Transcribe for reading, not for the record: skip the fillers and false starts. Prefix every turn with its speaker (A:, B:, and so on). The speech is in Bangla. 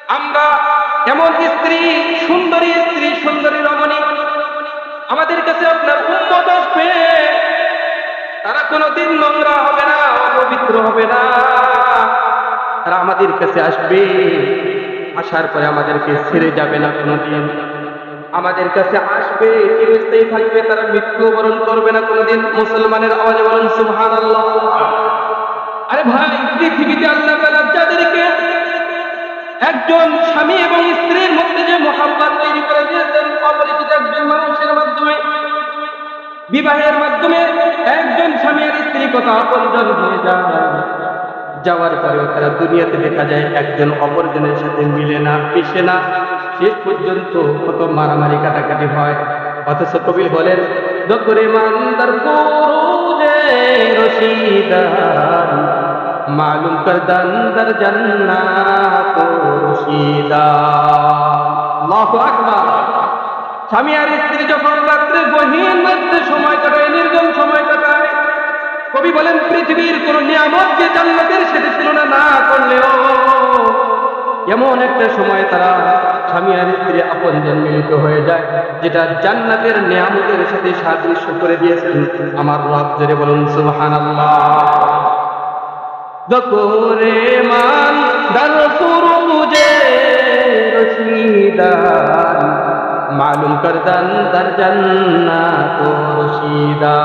A: আমরা এমন স্ত্রী, সুন্দরী রমণী আমাদের কাছে আপনার উম্মত আসবে, তারা কোনোদিন নোংরা হবে না, অপবিত্র হবে না। তারা আমাদের কাছে আসবে, আসার পরে আমাদেরকে ছেড়ে যাবে না কোনোদিন, আমাদের কাছে আসবে, চিরস্থায়ী থাকবে, তারা মৃত্যুবরণ করবে না কোনোদিন। মুসলমানের আওয়াজে বলেন সুবহানাল্লাহ। আরে ভাই, পৃথিবীতে আল্লাহ তাআলা যাদেরকে একজন স্বামী এবং স্ত্রীর মধ্যে যে মহব্বত তৈরি করে দিয়েছেন, অপরিচিত একজন মানুষের মাধ্যমে, বিবাহের মাধ্যমে একজন স্বামী আর স্ত্রী কত আপনজন হয়ে যায়, যাওয়ার পরেও তারা দুনিয়াতে দেখা যায় একজন অপরজনের সাথে মিলে না, মিশে না, শেষ পর্যন্ত কত মারামারি কাটাকাটি হয়। অথচ কবি বলেন, দকরে মান্দার ফুরুজে রশিদান মালুম করদান দার জান্নাত রশিদা। আল্লাহু আকবার। স্বামী আর স্ত্রী যখন রাত্রে গহীন রাত্রে সময় কাটায়, নির্জন সময় কাটায়, কবি বলেন পৃথিবীর কোন নিয়ামত যে জান্নাতের সাথে তুলনা না করলেও এমন একটা সময় তারা স্বামী আর স্ত্রী আপনজন মিলিত হয়ে যায়, যেটা জান্নাতের নিয়ামতের সাথে সাদৃশ্য করে দিয়েছেন আমার রব। জোরে বলুন সুবহানাল্লাহ। দকরে মান দার ফুরুজে রশিদান মালুম করদান দার জান্নাত রশিদা।